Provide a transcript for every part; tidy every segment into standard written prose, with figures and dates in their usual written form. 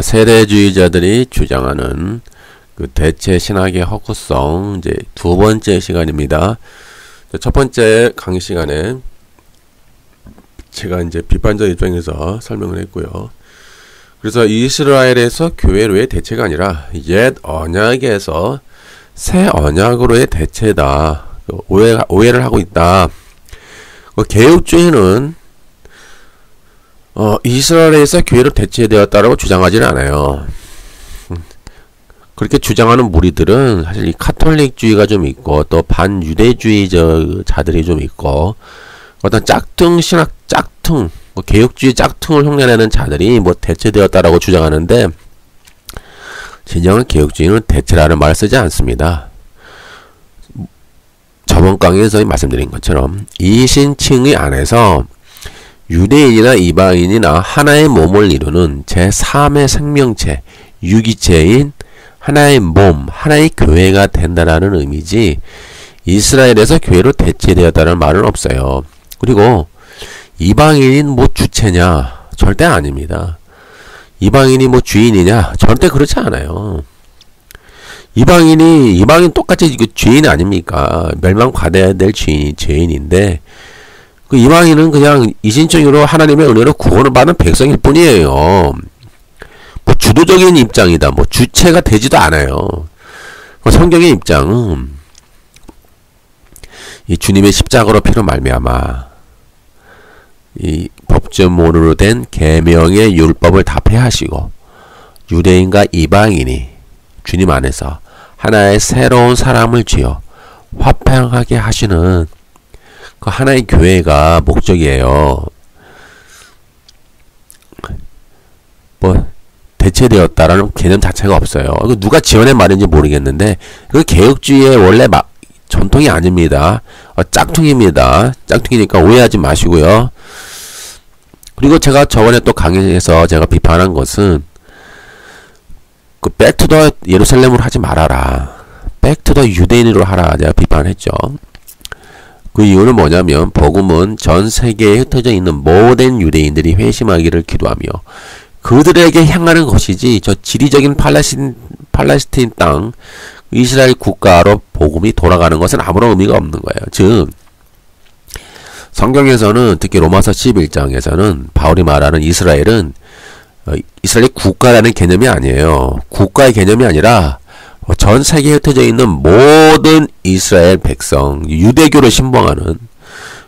세대주의자들이 주장하는 그 대체 신학의 허구성, 이제 두 번째 시간입니다. 첫 번째 강의 시간에 제가 이제 비판적 입장에서 설명을 했고요. 그래서 이스라엘에서 교회로의 대체가 아니라 옛 언약에서 새 언약으로의 대체다. 오해를 하고 있다. 개혁주의는 이스라엘에서 교회로 대체되었다라고 주장하지는 않아요. 그렇게 주장하는 무리들은 사실 이 카톨릭주의가 좀 있고 또 반유대주의자들이 좀 있고 어떤 짝퉁 신학 짝퉁 개혁주의 짝퉁을 흉내내는 자들이 대체되었다라고 주장하는데 진정한 개혁주의는 대체라는 말을 쓰지 않습니다. 저번 강의에서 말씀드린 것처럼 이신칭의 안에서 유대인이나 이방인이나 하나의 몸을 이루는 제3의 생명체, 유기체인 하나의 몸, 하나의 교회가 된다라는 의미지 이스라엘에서 교회로 대체되었다는 말은 없어요. 그리고 이방인이 주체냐? 절대 아닙니다. 이방인이 주인이냐? 절대 그렇지 않아요. 이방인 똑같이 죄인 아닙니까? 멸망받아야 될 죄인인데 그 이방인은 그냥 이신적으로 하나님의 은혜로 구원을 받는 백성일 뿐이에요. 주도적인 입장이다. 주체가 되지도 않아요. 성경의 입장은 이 주님의 십자가로 피로 말미암아 이 법조문으로 된 계명의 율법을 다 폐하시고 유대인과 이방인이 주님 안에서 하나의 새로운 사람을 지어 화평하게 하시는 그 하나의 교회가 목적이에요. 대체되었다라는 개념 자체가 없어요. 누가 지어낸 말인지 모르겠는데 그 개혁주의의 원래 전통이 아닙니다. 짝퉁입니다. 짝퉁이니까 오해하지 마시고요. 그리고 제가 저번에 또 강의에서 제가 비판한 것은 그 백투더 예루살렘으로 하지 말아라. 백투더 유대인으로 하라. 제가 비판했죠. 그 이유는 뭐냐면 복음은 전 세계에 흩어져 있는 모든 유대인들이 회심하기를 기도하며 그들에게 향하는 것이지 저 지리적인 팔레스틴 땅 이스라엘 국가로 복음이 돌아가는 것은 아무런 의미가 없는 거예요. 즉 성경에서는 특히 로마서 11장에서는 바울이 말하는 이스라엘은 이스라엘 국가라는 개념이 아니에요. 국가의 개념이 아니라 전 세계에 흩어져 있는 모든 이스라엘 백성, 유대교를 신봉하는,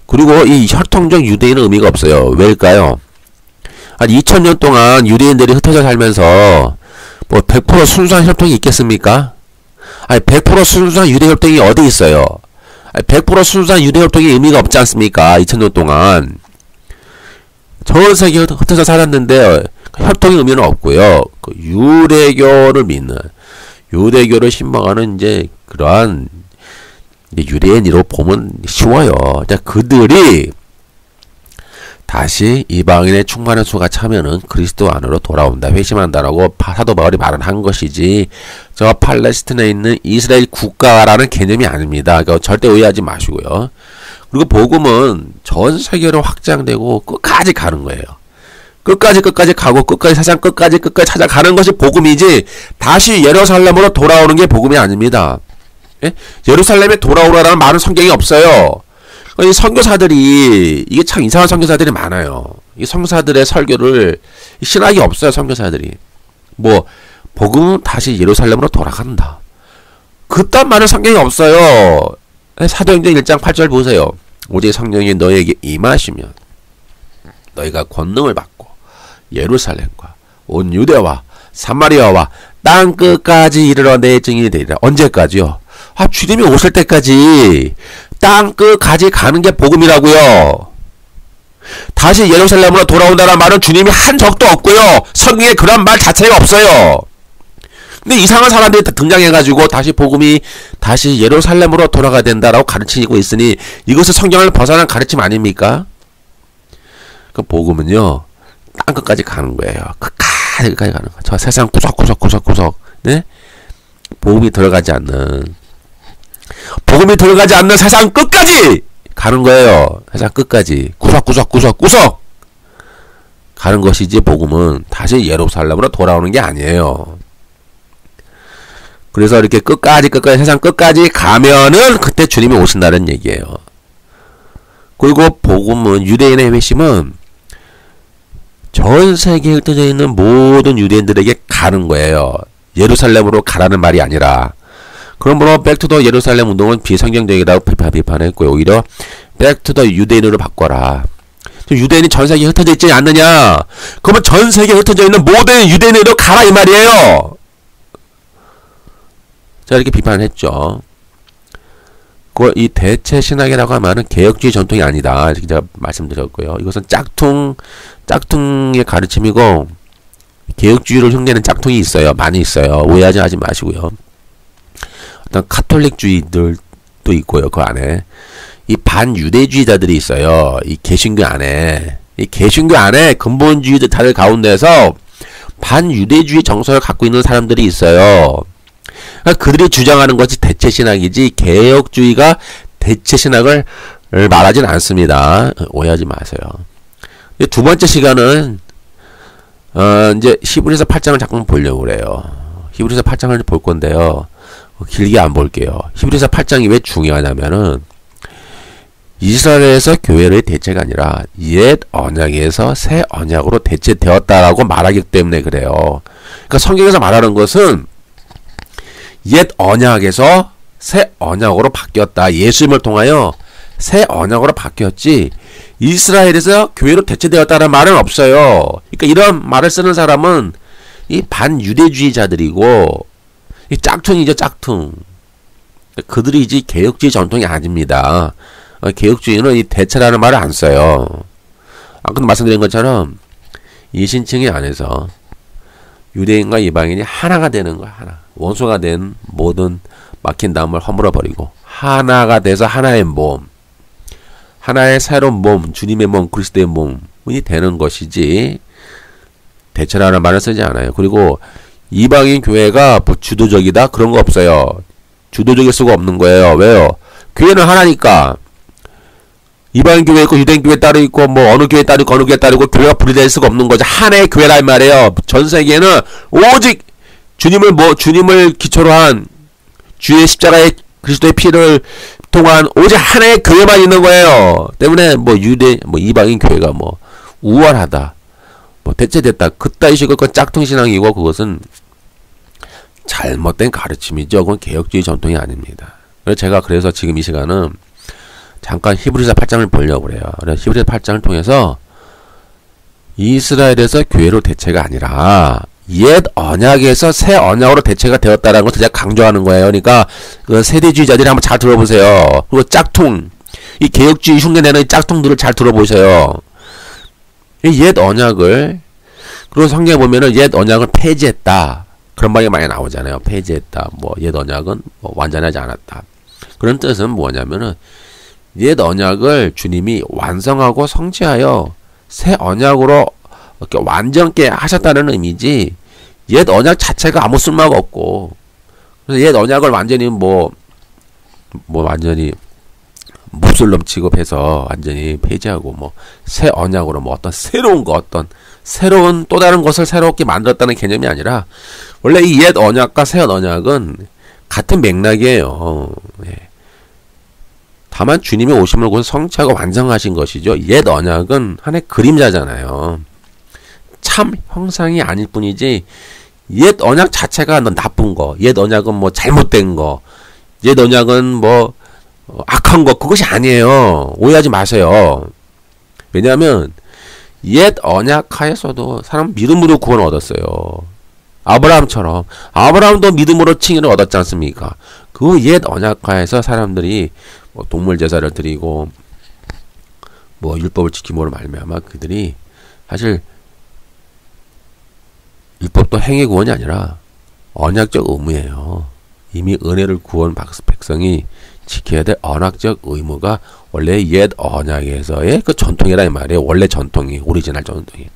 그리고 이 혈통적 유대인은 의미가 없어요. 왜일까요? 한 2000년 동안 유대인들이 흩어져 살면서 100% 순수한 혈통이 있겠습니까? 아니 100% 순수한 유대 혈통이 어디 있어요? 아니 100% 순수한 유대 혈통이 의미가 없지 않습니까? 2000년 동안 전 세계에 흩어져 살았는데 혈통의 의미는 없고요. 그 유대교를 믿는, 유대교를 신봉하는 이제 그러한 유대인으로 보면 쉬워요. 그들이 다시 이방인의 충만한 수가 차면은 그리스도 안으로 돌아온다, 회심한다라고 사도 바울이 말한 것이지 저 팔레스틴에 있는 이스라엘 국가라는 개념이 아닙니다. 그러니까 절대 오해하지 마시고요. 그리고 복음은 전 세계로 확장되고 끝까지 가는 거예요. 끝까지 가고 세상 끝까지 찾아가는 것이 복음이지 다시 예루살렘으로 돌아오는 게 복음이 아닙니다. 예? 예루살렘에 돌아오라는 말은 성경이 없어요. 이 선교사들이 이게 참 이상한 선교사들이 많아요. 이 선교사들의 설교를 신학이 없어요. 선교사들이 복음은 다시 예루살렘으로 돌아간다. 그딴 말은 성경이 없어요. 사도행전 1장 8절 보세요. 오직 성령이 너에게 임하시면 너희가 권능을 받고 예루살렘과 온 유대와 사마리아와 땅 끝까지 이르러 내 증인이 되리라. 언제까지요? 주님이 오실 때까지 땅 끝까지 가는 게 복음이라고요. 다시 예루살렘으로 돌아온다는 말은 주님이 한 적도 없고요. 성경에 그런 말 자체가 없어요. 근데 이상한 사람들이 등장해가지고 다시 복음이 다시 예루살렘으로 돌아가야 된다라고 가르치고 있으니 이것은 성경을 벗어난 가르침 아닙니까? 그 복음은요 땅 끝까지 가는 거예요. 끝까지 가는 거예요. 저 세상 구석구석 네? 복음이 들어가지 않는 세상 끝까지 가는 거예요. 세상 끝까지 구석 가는 것이지 복음은 다시 예루살렘으로 돌아오는 게 아니에요. 그래서 이렇게 끝까지 세상 끝까지 가면은 그때 주님이 오신다는 얘기예요. 그리고 복음은 유대인의 회심은 전 세계에 흩어져 있는 모든 유대인들에게 가는 거예요. 예루살렘으로 가라는 말이 아니라. 그러므로 백투더 예루살렘 운동은 비성경적이라고 비판했고요. 오히려 백투더 유대인으로 바꿔라. 유대인이 전 세계에 흩어져 있지 않느냐? 그러면 전 세계에 흩어져 있는 모든 유대인으로 가라 이 말이에요. 자, 이렇게 비판했죠. 이 대체 신학이라고 하면은 개혁주의 전통이 아니다. 이렇게 제가 말씀드렸고요. 이것은 짝퉁의 가르침이고 개혁주의를 흉내내는 짝퉁이 있어요. 많이 있어요. 오해하지 마시고요. 어떤 카톨릭주의들도 있고요. 그 안에 이 반유대주의자들이 있어요. 이 개신교 안에 근본주의자들 가운데서 반유대주의 정서를 갖고 있는 사람들이 있어요. 그러니까 그들이 주장하는 것이 대체 신학이지 개혁주의가 대체 신학을 말하진 않습니다. 오해하지 마세요. 두 번째 시간은 이제 히브리서 8장을 잠깐 보려고 그래요. 히브리서 8장을 볼 건데요. 길게 안 볼게요. 히브리서 8장이 왜 중요하냐면은 이스라엘에서 교회의 대체가 아니라 옛 언약에서 새 언약으로 대체되었다라고 말하기 때문에 그래요. 그러니까 성경에서 말하는 것은 옛 언약에서 새 언약으로 바뀌었다. 예수님을 통하여 새 언약으로 바뀌었지 이스라엘에서 교회로 대체되었다는 말은 없어요. 그러니까 이런 말을 쓰는 사람은 이 반유대주의자들이고 이 짝퉁이죠. 짝퉁. 그들이지 개혁주의 전통이 아닙니다. 개혁주의는 이 대체라는 말을 안 써요. 아까도 말씀드린 것처럼 이 신층의 안에서 유대인과 이방인이 하나가 되는 거야. 하나. 원소가 된 모든 막힌 나무를 허물어 버리고 하나가 돼서 하나의 몸, 하나의 새로운 몸, 주님의 몸, 그리스도의 몸이 되는 것이지 대체라는 말을 쓰지 않아요. 그리고 이방인 교회가 뭐 주도적이다 그런 거 없어요. 주도적일 수가 없는 거예요. 왜요? 교회는 하나니까. 이방인 교회 있고 유대인 교회 따로 있고 뭐 어느 교회 따로 있고 어느 교회 따로 있고 교회가 분리될 수가 없는 거죠. 하나의 교회란 말이에요. 전 세계에는 오직 주님을 기초로 한 주의 십자가의 그리스도의 피를 통한 오직 하나의 교회만 있는 거예요. 때문에 뭐 이방인 교회가 뭐 우월하다, 뭐 대체됐다, 그따위 식의 그 짝퉁 신앙이고 그것은 잘못된 가르침이죠. 그건 개혁주의 전통이 아닙니다. 그래서 지금 이 시간은 잠깐 히브리서 8장을 보려고 그래요. 그래서 히브리서 8장을 통해서 이스라엘에서 교회로 대체가 아니라 옛 언약에서 새 언약으로 대체가 되었다라는 것을 제가 강조하는 거예요. 그러니까 그 세대주의자들이 한번 잘 들어보세요. 그리고 짝퉁, 이 개혁주의 흉내내는 짝퉁들을 잘 들어보세요. 옛 언약을, 그리고 성경에 보면은 옛 언약을 폐지했다 그런 말이 많이 나오잖아요. 폐지했다, 뭐 옛 언약은 뭐 완전하지 않았다. 그런 뜻은 뭐냐면은 옛 언약을 주님이 완성하고 성취하여 새 언약으로 이렇게 완전케 하셨다는 의미지 옛 언약 자체가 아무 쓸모가 없고, 그래서 옛 언약을 완전히 완전히 몹쓸 놈 취급해서 완전히 폐지하고 뭐 새 언약으로 뭐 어떤 새로운 거, 어떤 새로운 또 다른 것을 새롭게 만들었다는 개념이 아니라 원래 이 옛 언약과 새 언약은 같은 맥락이에요. 예. 다만 주님의 오심을 곧 성취하고 완성하신 것이죠. 옛 언약은 하나의 그림자잖아요. 참 형상이 아닐 뿐이지 옛 언약 자체가 나쁜 거, 옛 언약은 뭐 잘못된 거, 옛 언약은 뭐 악한 거, 그것이 아니에요. 오해하지 마세요. 왜냐하면 옛 언약 하에서도 사람 믿음으로 구원을 얻었어요. 아브라함처럼. 아브라함도 믿음으로 칭의를 얻었지 않습니까? 그 옛 언약하에서 사람들이 뭐 동물 제사를 드리고 뭐 율법을 지킴으로 말미암아 그들이 사실 율법도 행위 구원이 아니라 언약적 의무예요. 이미 은혜를 구원 백성이 지켜야 될 언약적 의무가 원래 옛 언약에서의 그 전통이라 이 말이에요. 원래 전통이, 오리지널 전통이.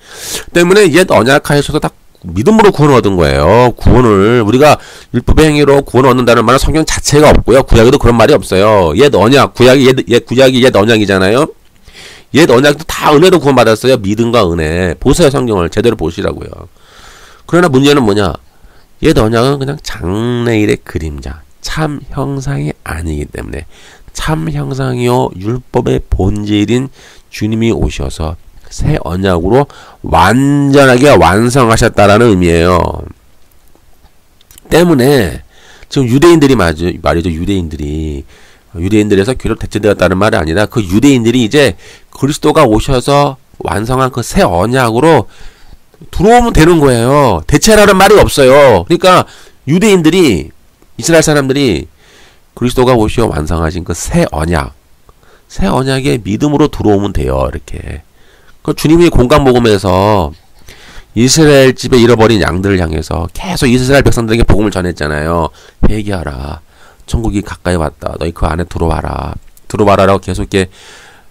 때문에 옛 언약하에서도 다 믿음으로 구원을 얻은 거예요. 구원을 우리가 율법의 행위로 구원을 얻는다는 말은 성경 자체가 없고요. 구약에도 그런 말이 없어요. 옛 언약, 구약이 옛 언약이잖아요. 옛 언약도 다 은혜로 구원받았어요. 믿음과 은혜. 보세요, 성경을 제대로 보시라고요. 그러나 문제는 뭐냐? 옛 언약은 그냥 장래일의 그림자, 참 형상이 아니기 때문에, 참 형상이요 율법의 본질인 주님이 오셔서 새 언약으로 완전하게 완성하셨다라는 의미예요. 때문에 지금 유대인들이 말이죠. 유대인들에서 교회로 대체되었다는 말이 아니라 그 유대인들이 이제 그리스도가 오셔서 완성한 그 새 언약으로 들어오면 되는 거예요. 대체라는 말이 없어요. 그러니까 유대인들이, 이스라엘 사람들이 그리스도가 오시어 완성하신 그 새 언약의 믿음으로 들어오면 돼요. 이렇게. 그 주님이 공감복음에서 이스라엘 집에 잃어버린 양들을 향해서 계속 이스라엘 백성들에게 복음을 전했잖아요. 회개하라. 천국이 가까이 왔다. 너희 그 안에 들어와라. 들어와라라고 계속 이렇게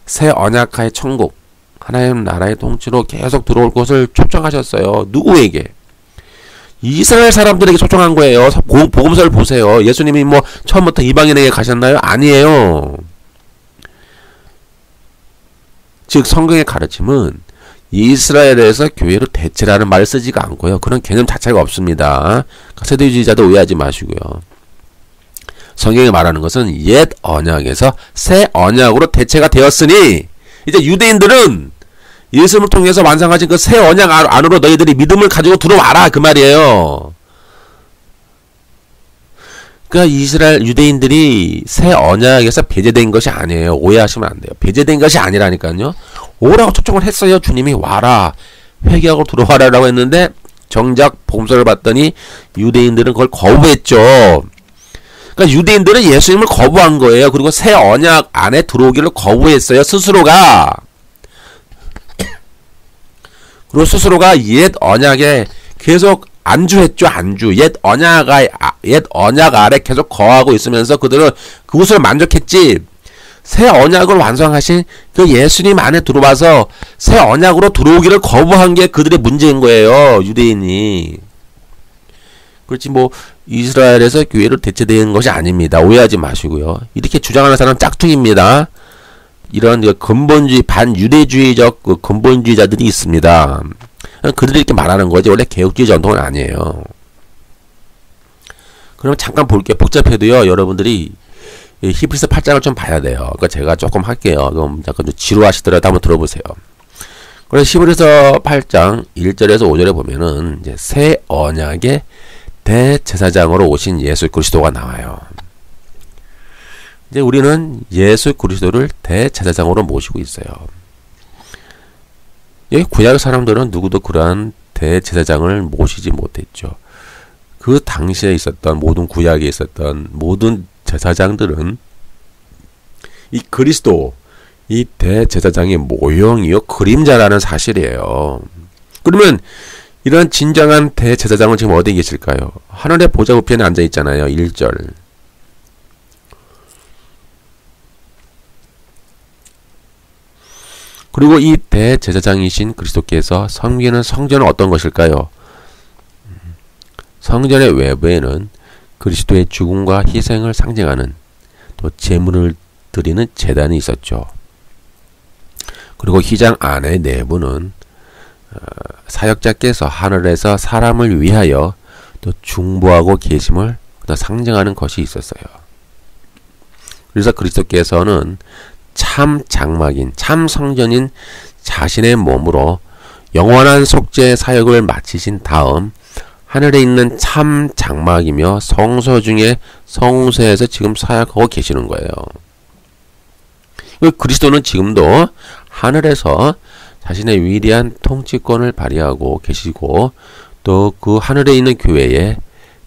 새 언약하의 천국, 하나님 나라의 통치로 계속 들어올 것을 초청하셨어요. 누구에게? 이스라엘 사람들에게 초청한 거예요. 복음서를 보세요. 예수님이 뭐 처음부터 이방인에게 가셨나요? 아니에요. 즉 성경의 가르침은 이스라엘에서 교회로 대체라는 말을 쓰지가 않고요. 그런 개념 자체가 없습니다. 세대주의자도 오해하지 마시고요. 성경이 말하는 것은 옛 언약에서 새 언약으로 대체가 되었으니 이제 유대인들은 예수님을 통해서 완성하신 그 새 언약 안으로 너희들이 믿음을 가지고 들어와라 그 말이에요. 그러니까 이스라엘 유대인들이 새 언약에서 배제된 것이 아니에요. 오해하시면 안 돼요. 배제된 것이 아니라니까요. 오라고 초청을 했어요. 주님이 와라. 회개하고 들어와라라고 했는데 정작 복음서를 봤더니 유대인들은 그걸 거부했죠. 그러니까 유대인들은 예수님을 거부한 거예요. 그리고 새 언약 안에 들어오기를 거부했어요. 스스로가. 그리고 스스로가 옛 언약에 계속 안주했죠. 옛 언약 아래 계속 거하고 있으면서 그들은 그것을 만족했지. 새 언약을 완성하신 그 예수님 안에 들어와서 새 언약으로 들어오기를 거부한 게 그들의 문제인 거예요. 유대인이. 그렇지 뭐 이스라엘에서 교회로 대체되는 것이 아닙니다. 오해하지 마시고요. 이렇게 주장하는 사람은 짝퉁입니다. 이런 근본주의 반유대주의적 그 근본주의자들이 있습니다. 그들이 이렇게 말하는 거지 원래 개혁주의 전통은 아니에요. 그럼 잠깐 볼게요. 복잡해도요. 여러분들이 히브리서 8장을 좀 봐야 돼요. 그러니까 제가 조금 할게요. 그럼 잠깐 좀 지루하시더라도 한번 들어보세요. 그래서 히브리서 8장 1절에서 5절에 보면은 이제 새 언약의 대제사장으로 오신 예수 그리스도가 나와요. 이제 우리는 예수 그리스도를 대제사장으로 모시고 있어요. 예, 구약 사람들은 누구도 그러한 대제사장을 모시지 못했죠. 그 당시에 있었던 모든 구약에 있었던 모든 제사장들은 이 그리스도, 이 대제사장의 모형이요 그림자라는 사실이에요. 그러면 이런 진정한 대제사장은 지금 어디에 계실까요? 하늘의 보좌 우편에 앉아 있잖아요. 1절. 그리고 이 대제사장이신 그리스도께서 섬기는 성전은 어떤 것일까요? 성전의 외부에는 그리스도의 죽음과 희생을 상징하는 또 제물을 드리는 제단이 있었죠. 그리고 휘장 안의 내부는 사역자께서 하늘에서 사람을 위하여 또 중보하고 계심을 상징하는 것이 있었어요. 그래서 그리스도께서는 참 장막인 참 성전인 자신의 몸으로 영원한 속죄 사역을 마치신 다음 하늘에 있는 참 장막이며 성소 중에 성소에서 지금 사역하고 계시는 거예요. 그리스도는 지금도 하늘에서 자신의 위대한 통치권을 발휘하고 계시고 또 그 하늘에 있는 교회의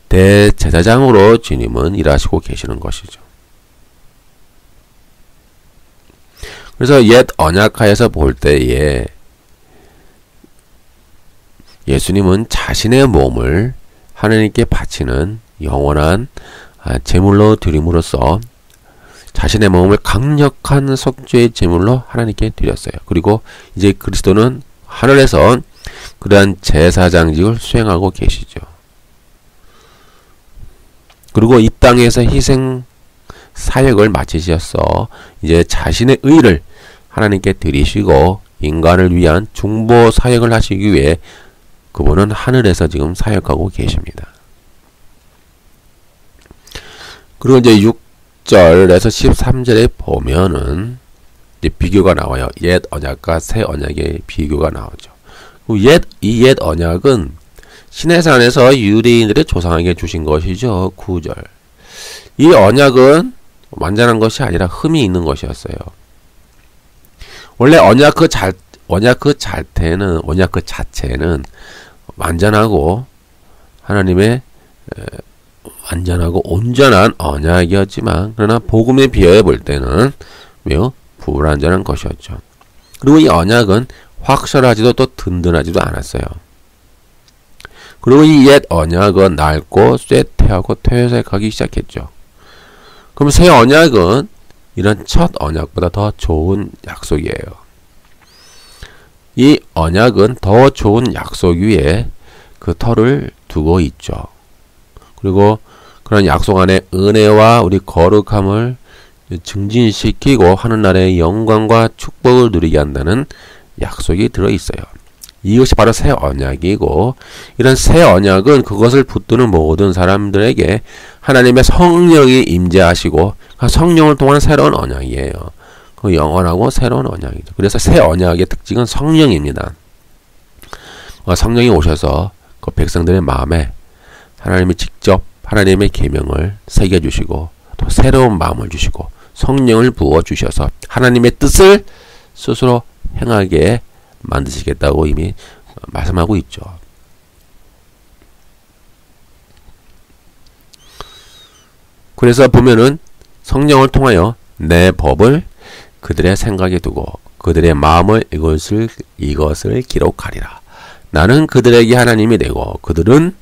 대제사장으로 주님은 일하시고 계시는 것이죠. 그래서 옛 언약하에서 볼 때에 예수님은 자신의 몸을 하나님께 바치는 영원한 제물로 드림으로써 자신의 몸을 강력한 속죄의 제물로 하나님께 드렸어요. 그리고 이제 그리스도는 하늘에서 그러한 제사장직을 수행하고 계시죠. 그리고 이 땅에서 희생 사역을 마치셔서 이제 자신의 의를 하나님께 드리시고 인간을 위한 중보 사역을 하시기 위해 그분은 하늘에서 지금 사역하고 계십니다. 그리고 이제 6절에서 13절에 보면은 이제 비교가 나와요. 옛 언약과 새 언약의 비교가 나오죠. 이 옛 언약은 시내산에서 유대인들의 조상에게 주신 것이죠. 9절. 이 언약은 완전한 것이 아니라 흠이 있는 것이었어요. 원래 언약 그 자체는 완전하고 하나님의 완전하고 온전한 언약이었지만 그러나 복음에 비하여 볼 때는 매우 불완전한 것이었죠. 그리고 이 언약은 확실하지도 또 든든하지도 않았어요. 그리고 이 옛 언약은 낡고 쇠퇴하고 퇴색하기 시작했죠. 그럼 새 언약은 이런 첫 언약보다 더 좋은 약속이에요. 이 언약은 더 좋은 약속 위에 그 터를 두고 있죠. 그리고 그런 약속 안에 은혜와 우리 거룩함을 증진시키고 하늘나라의 영광과 축복을 누리게 한다는 약속이 들어있어요. 이것이 바로 새 언약이고 이런 새 언약은 그것을 붙드는 모든 사람들에게 하나님의 성령이 임재하시고 성령을 통한 새로운 언약이에요. 그 영원하고 새로운 언약이죠. 그래서 새 언약의 특징은 성령입니다. 성령이 오셔서 그 백성들의 마음에 하나님이 직접 하나님의 계명을 새겨주시고 또 새로운 마음을 주시고 성령을 부어주셔서 하나님의 뜻을 스스로 행하게 만드시겠다고 이미 말씀하고 있죠. 그래서 보면은 성령을 통하여 내 법을 그들의 생각에 두고 그들의 마음을 이것을 기록하리라. 나는 그들에게 하나님이 되고 그들은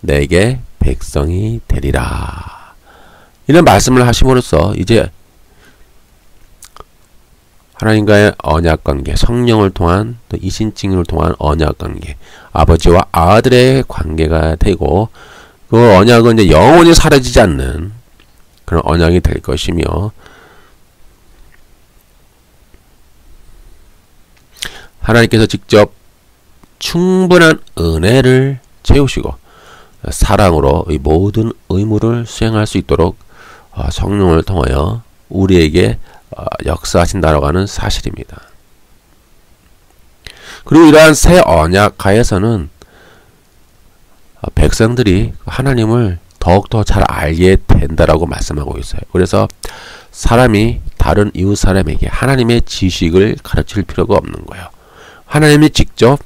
내게 백성이 되리라. 이런 말씀을 하심으로써 이제 하나님과의 언약관계, 성령을 통한 또 이신칭을 통한 언약관계, 아버지와 아들의 관계가 되고 그 언약은 이제 영원히 사라지지 않는 그런 언약이 될 것이며 하나님께서 직접 충분한 은혜를 채우시고 사랑으로 이 모든 의무를 수행할 수 있도록 성령을 통하여 우리에게 역사하신다라고 하는 사실입니다. 그리고 이러한 새 언약 하에서는 백성들이 하나님을 더욱더 잘 알게 된다라고 말씀하고 있어요. 그래서 사람이 다른 이웃 사람에게 하나님의 지식을 가르칠 필요가 없는 거예요. 하나님이 직접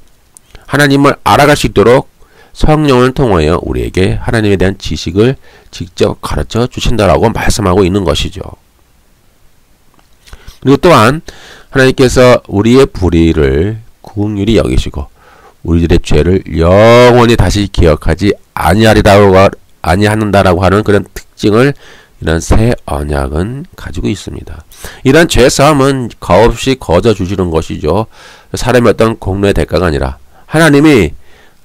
하나님을 알아갈 수 있도록 성령을 통하여 우리에게 하나님에 대한 지식을 직접 가르쳐 주신다라고 말씀하고 있는 것이죠. 그리고 또한 하나님께서 우리의 불의를 긍휼히 여기시고 우리들의 죄를 영원히 다시 기억하지 아니하는다라고 하는 그런 특징을 이런 새 언약은 가지고 있습니다. 이런 죄사함은 값없이 거저 주시는 것이죠. 사람의 어떤 공로의 대가가 아니라 하나님이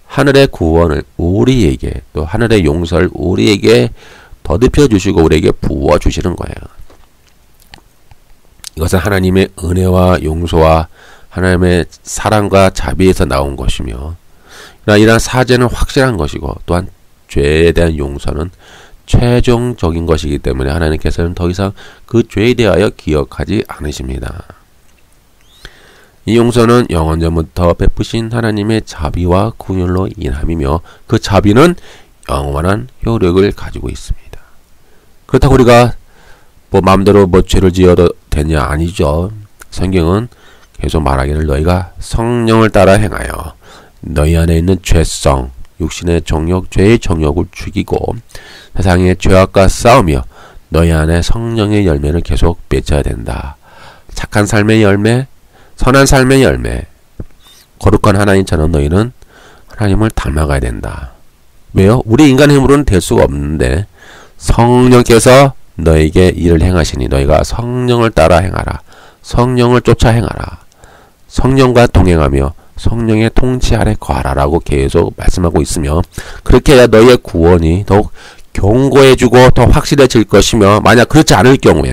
하늘의 구원을 우리에게 또 하늘의 용서를 우리에게 더듬혀 주시고 우리에게 부어 주시는 거예요. 이것은 하나님의 은혜와 용서와 하나님의 사랑과 자비에서 나온 것이며 이러한 사죄는 확실한 것이고 또한 죄에 대한 용서는 최종적인 것이기 때문에 하나님께서는 더 이상 그 죄에 대하여 기억하지 않으십니다. 이 용서는 영원전부터 베푸신 하나님의 자비와 긍휼로 인함이며 그 자비는 영원한 효력을 가지고 있습니다. 그렇다고 우리가 마음대로 죄를 지어도 되냐? 아니죠. 성경은 계속 말하기를 너희가 성령을 따라 행하여 너희 안에 있는 죄성, 육신의 정욕, 죄의 정욕을 죽이고 세상의 죄악과 싸우며 너희 안에 성령의 열매를 계속 맺어야 된다. 착한 삶의 열매, 선한 삶의 열매, 거룩한 하나님처럼 너희는 하나님을 닮아가야 된다. 왜요? 우리 인간의 힘으로는 될 수가 없는데 성령께서 너에게 일을 행하시니 너희가 성령을 따라 행하라. 성령을 쫓아 행하라. 성령과 동행하며 성령의 통치 아래 거하라라고 계속 말씀하고 있으며 그렇게 해야 너희의 구원이 더욱 견고해지고 더 확실해질 것이며 만약 그렇지 않을 경우에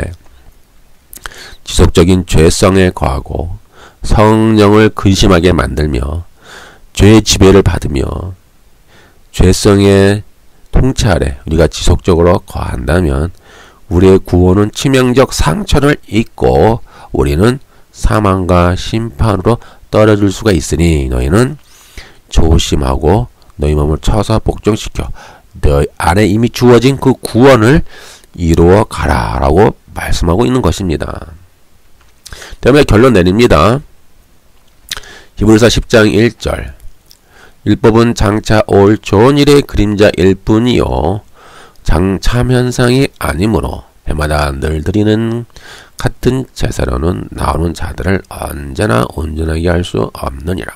지속적인 죄성에 거하고 성령을 근심하게 만들며 죄의 지배를 받으며 죄성의 통치 아래 우리가 지속적으로 거한다면 우리의 구원은 치명적 상처를 입고 우리는 사망과 심판으로 떨어질 수가 있으니 너희는 조심하고 너희 몸을 쳐서 복종시켜 너희 안에 이미 주어진 그 구원을 이루어 가라 라고 말씀하고 있는 것입니다. 때문에 결론 내립니다. 히브리서 10장 1절 율법은 장차 올 좋은 일의 그림자일 뿐이요 장참현상이 아니므로 해마다 늘 드리는 같은 제사로는 나오는 자들을 언제나 온전하게 할 수 없느니라.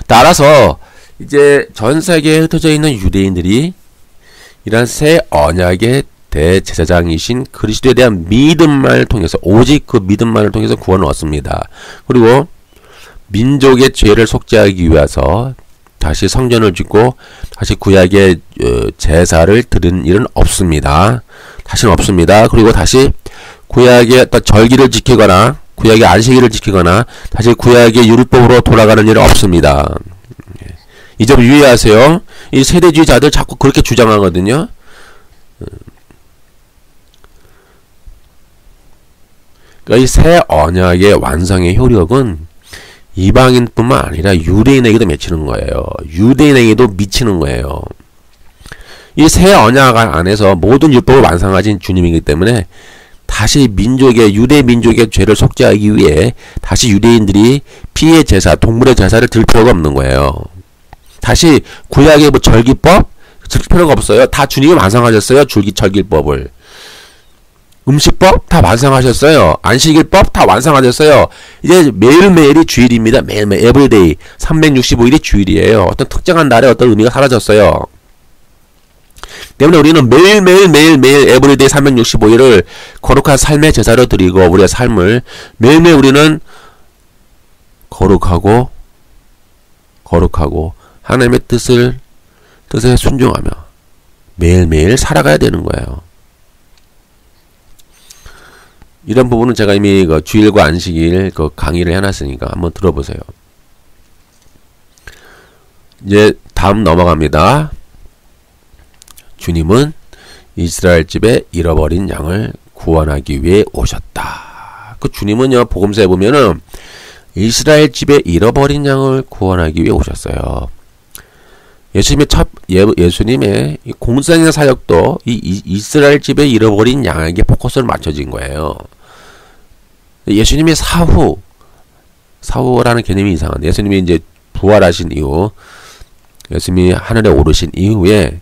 따라서 이제 전 세계에 흩어져 있는 유대인들이 이러한 새 언약의 대제사장이신 그리스도에 대한 믿음만을 통해서 오직 그 믿음만을 통해서 구원을 얻습니다. 그리고 민족의 죄를 속죄하기 위해서 다시 성전을 짓고 다시 구약의 제사를 드리는 일은 없습니다. 다시는 없습니다. 그리고 다시 구약의 어떤 절기를 지키거나 구약의 안식일을 지키거나 다시 구약의 율법으로 돌아가는 일은 없습니다. 이 점 유의하세요. 이 세대주의자들 자꾸 그렇게 주장하거든요. 그러니까 이 새 언약의 완성의 효력은 이방인뿐만 아니라 유대인에게도 맺히는 거예요. 유대인에게도 미치는 거예요. 이 새 언약 안에서 모든 율법을 완성하신 주님이기 때문에 다시 유대 민족의 죄를 속죄하기 위해 다시 유대인들이 피의 제사, 동물의 제사를 드릴 필요가 없는 거예요. 다시 구약의 뭐 절기법 드릴 필요가 없어요. 다 주님이 완성하셨어요. 절기법을. 음식법 다 완성하셨어요. 안식일법 다 완성하셨어요. 이제 매일매일이 주일입니다. 매일매일 에브리데이 365일이 주일이에요. 어떤 특정한 날에 어떤 의미가 사라졌어요. 때문에 우리는 매일 에브리데이 365일을 거룩한 삶의 제사로 드리고 우리의 삶을 매일매일 우리는 거룩하고 하나님의 뜻에 순종하며 매일매일 살아가야 되는 거예요. 이런 부분은 제가 이미 그 주일과 안식일 그 강의를 해놨으니까 한번 들어보세요. 이제 다음 넘어갑니다. 주님은 이스라엘 집에 잃어버린 양을 구원하기 위해 오셨다. 그 주님은요, 복음서에 보면은 이스라엘 집에 잃어버린 양을 구원하기 위해 오셨어요. 예수님의 공생의 사역도 이 이스라엘 집에 잃어버린 양에게 포커스를 맞춰진 거예요. 예수님의 사후라는 개념이 이상한데, 예수님이 이제 부활하신 이후, 예수님이 하늘에 오르신 이후에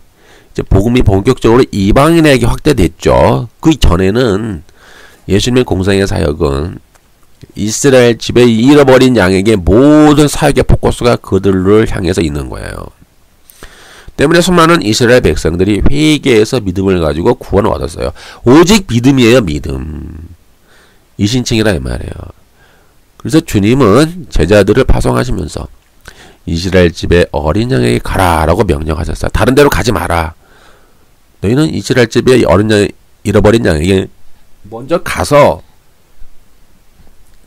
이제 복음이 본격적으로 이방인에게 확대됐죠. 그 전에는 예수님의 공생의 사역은 이스라엘 집에 잃어버린 양에게 모든 사역의 포커스가 그들을 향해서 있는 거예요. 때문에 수많은 이스라엘 백성들이 회개해서 믿음을 가지고 구원을 얻었어요. 오직 믿음이에요, 믿음. 이신칭이라 이 말이에요. 그래서 주님은 제자들을 파송하시면서 이스라엘 집에 어린 양에게 가라라고 명령하셨어요. 다른 데로 가지 마라. 너희는 이스라엘 집에 잃어버린 양에게 먼저 가서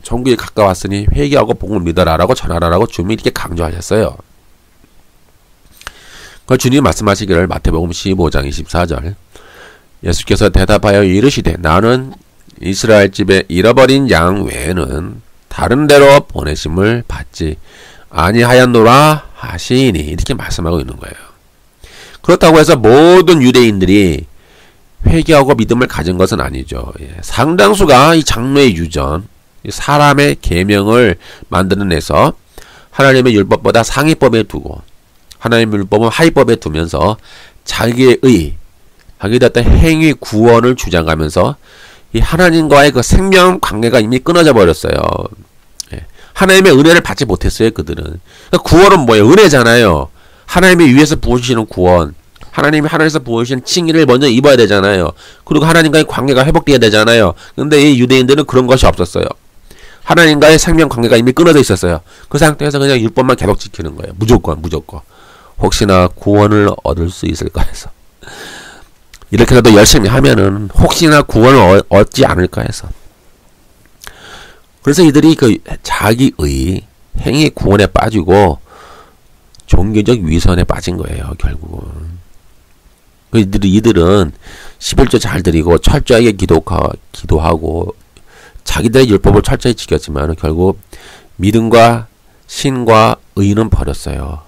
천국에 가까웠으니 회개하고 복음을 믿어라라고 전하라라고 주님이 이렇게 강조하셨어요. 그 주님이 말씀하시기를 마태복음 15장 24절 예수께서 대답하여 이르시되 나는 이스라엘 집에 잃어버린 양 외에는 다른 데로 보내심을 받지 아니하였노라 하시니 이렇게 말씀하고 있는 거예요. 그렇다고 해서 모든 유대인들이 회개하고 믿음을 가진 것은 아니죠. 상당수가 이 장로의 유전, 사람의 계명을 만들어내서 하나님의 율법보다 상위법에 두고 하나님의 율법은 하위법에 두면서 자기의 어떤 행위 구원을 주장하면서 이 하나님과의 그 생명 관계가 이미 끊어져 버렸어요. 하나님의 은혜를 받지 못했어요, 그들은. 그러니까 구원은 뭐예요? 은혜잖아요. 하나님이 위에서 부어주시는 구원. 하나님이 하늘에서 부어주시는 칭의를 먼저 입어야 되잖아요. 그리고 하나님과의 관계가 회복돼야 되잖아요. 근데 이 유대인들은 그런 것이 없었어요. 하나님과의 생명 관계가 이미 끊어져 있었어요. 그 상태에서 그냥 율법만 계속 지키는 거예요. 무조건. 혹시나 구원을 얻을 수 있을까 해서. 이렇게라도 열심히 하면은 혹시나 구원을 얻지 않을까 해서. 그래서 이들이 그 자기의 행위 구원에 빠지고 종교적 위선에 빠진 거예요, 결국은. 이들은 11조 잘 드리고 철저하게 기도하고 자기들의 율법을 철저히 지켰지만 결국 믿음과 신과 의는 버렸어요.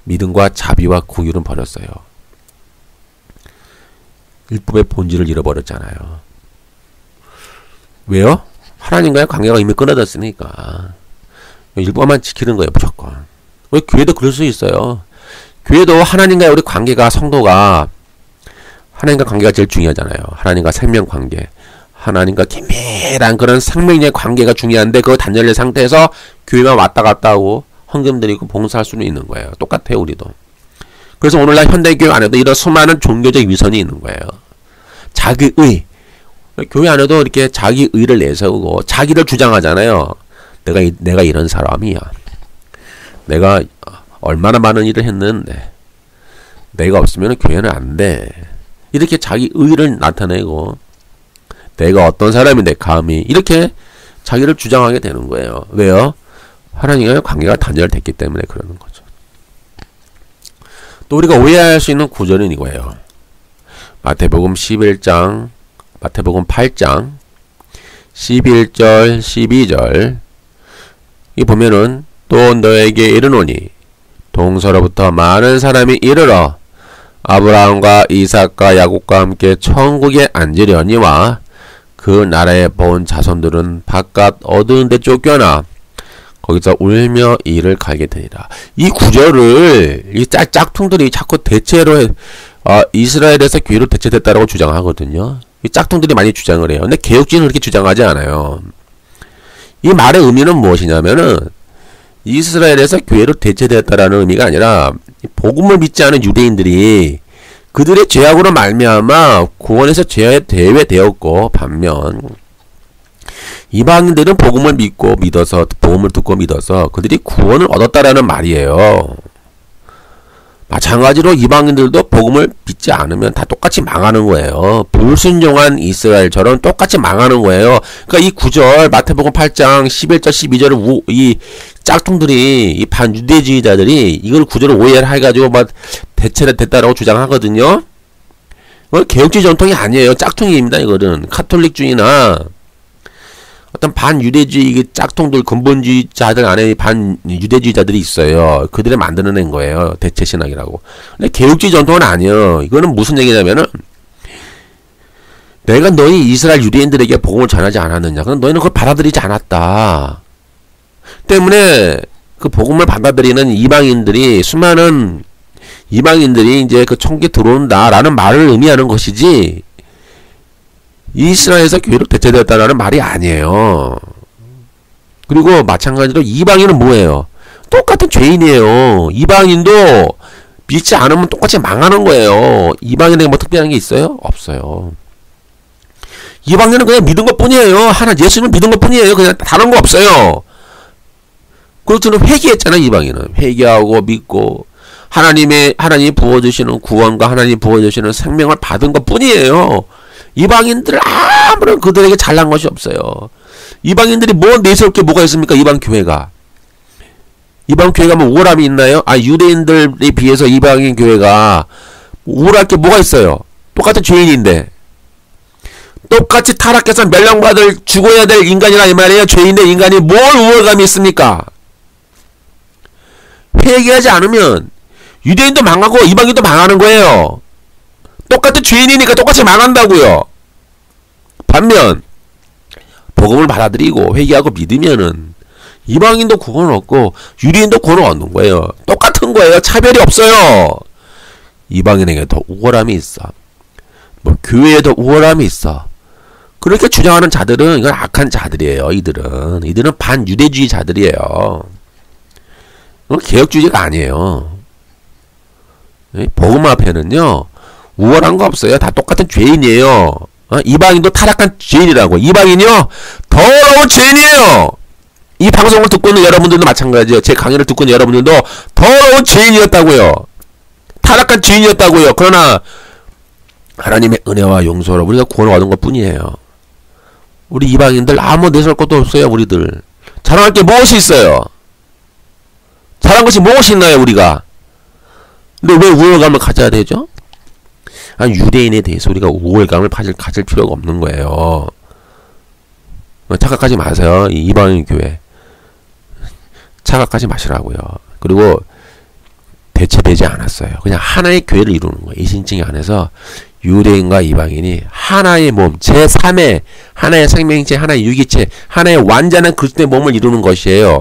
믿음과 자비와 긍휼은 버렸어요. 율법의 본질을 잃어버렸잖아요. 왜요? 하나님과의 관계가 이미 끊어졌으니까. 율법만 지키는 거예요, 무조건. 왜 교회도 그럴 수 있어요. 교회도 하나님과의 우리 관계가, 성도가 하나님과 관계가 제일 중요하잖아요. 하나님과 생명 관계. 하나님과 긴밀한 그런 생명의 관계가 중요한데 그거 단절된 상태에서 교회만 왔다 갔다 하고 헌금 드리고 봉사할 수는 있는 거예요. 똑같아요, 우리도. 그래서 오늘날 현대교회 안에도 이런 수많은 종교적 위선이 있는 거예요. 자기의. 교회 안에도 이렇게 자기의를 내세우고 자기를 주장하잖아요. 내가 이런 사람이야. 내가 얼마나 많은 일을 했는데 내가 없으면 교회는 안 돼. 이렇게 자기 의를 나타내고 내가 어떤 사람인데 감히 이렇게 자기를 주장하게 되는 거예요. 왜요? 하나님과의 관계가 단절됐기 때문에 그러는 거죠. 또 우리가 오해할 수 있는 구절은 이거예요. 마태복음 11장, 마태복음 8장 11절, 12절 이 보면은 또 너에게 이르노니 동서로부터 많은 사람이 이르러 아브라함과 이삭과 야곱과 함께 천국에 앉으려니와 그 나라에 본 자손들은 바깥 어두운 데 쫓겨나 거기서 울며 이를 갈게 되리라. 이 구절을 이 짝퉁들이 자꾸 대체로 이스라엘에서 교회로 대체됐다라고 주장하거든요. 이 짝퉁들이 많이 주장을 해요. 근데 개혁주의는 그렇게 주장하지 않아요. 이 말의 의미는 무엇이냐면은 이스라엘에서 교회로 대체되었다라는 의미가 아니라 복음을 믿지 않은 유대인들이 그들의 죄악으로 말미암아 구원에서 제외되었고 반면 이방인들은 복음을 믿어서 복음을 듣고 믿어서 그들이 구원을 얻었다라는 말이에요. 마찬가지로 이방인들도 복음을 믿지 않으면 다 똑같이 망하는 거예요. 불순종한 이스라엘처럼 똑같이 망하는 거예요. 그러니까 이 9절 마태복음 8장 11절 12절을 이 짝퉁들이 이 반유대주의자들이 이걸 9절을 오해를 해가지고 막 대체를 됐다라고 주장하거든요. 개혁주의 전통이 아니에요. 짝퉁입니다. 이거는 카톨릭주의나 어떤 반유대주의 짝퉁들 근본주의자들 안에 반유대주의자들이 있어요. 그들이 만들어낸 거예요. 대체신학이라고. 근데 개혁주의 전통은 아니에요. 이거는 무슨 얘기냐면은 내가 너희 이스라엘 유대인들에게 복음을 전하지 않았느냐. 그럼 너희는 그걸 받아들이지 않았다. 때문에 그 복음을 받아들이는 이방인들이 수많은 이방인들이 이제 그 천국에 들어온다라는 말을 의미하는 것이지 이스라엘에서 교회로 대체되었다라는 말이 아니에요. 그리고 마찬가지로 이방인은 뭐예요? 똑같은 죄인이에요. 이방인도 믿지 않으면 똑같이 망하는 거예요. 이방인에게 뭐 특별한 게 있어요? 없어요. 이방인은 그냥 믿은 것 뿐이에요. 하나 예수님을 믿은 것 뿐이에요. 그냥 다른 거 없어요. 그렇지는 회개했잖아요. 이방인은 회개하고 믿고 하나님이 부어주시는 구원과 하나님이 부어주시는 생명을 받은 것 뿐이에요. 이방인들 아무런 그들에게 잘난 것이 없어요. 이방인들이 뭐 내세울 게 뭐가 있습니까? 이방 교회가 뭐 우월함이 있나요? 유대인들에 비해서 이방인 교회가 우월할 게 뭐가 있어요? 똑같은 죄인인데 똑같이 타락해서 멸망받을 죽어야 될 인간이라 이 말이에요. 죄인의 인간이 뭘 우월감이 있습니까? 회개하지 않으면 유대인도 망하고 이방인도 망하는 거예요. 똑같은 죄인이니까 똑같이 망한다고요. 반면 복음을 받아들이고 회개하고 믿으면은 이방인도 구원을 얻고 유대인도 구원을 얻는 거예요. 똑같은 거예요. 차별이 없어요. 이방인에게 더 우월함이 있어. 뭐 교회에 더 우월함이 있어. 그렇게 주장하는 자들은 이건 악한 자들이에요. 이들은 반유대주의 자들이에요. 개혁주의가 아니에요. 복음 앞에는요 우월한 거 없어요. 다 똑같은 죄인이에요. 이방인도 타락한 죄인이라고. 이방인이요 더러운 죄인이에요. 이 방송을 듣고 있는 여러분들도 마찬가지예요. 제 강의를 듣고 있는 여러분들도 더러운 죄인이었다고요. 타락한 죄인이었다고요. 그러나 하나님의 은혜와 용서로 우리가 구원을 얻은 것 뿐이에요. 우리 이방인들 아무 내세울 것도 없어요. 우리들 자랑할 게 무엇이 있어요? 잘한 것이 무엇이 있나요? 우리가. 근데 왜 우월감을 가져야 되죠? 아니, 유대인에 대해서 우리가 우월감을 가질 필요가 없는 거예요. 착각하지 마세요. 이 이방인 교회 착각하지 마시라고요. 그리고 대체되지 않았어요. 그냥 하나의 교회를 이루는 거예요. 이신칭 안에서 유대인과 이방인이 하나의 몸, 제3의 하나의 생명체, 하나의 유기체, 하나의 완전한 그리스도의 몸을 이루는 것이에요.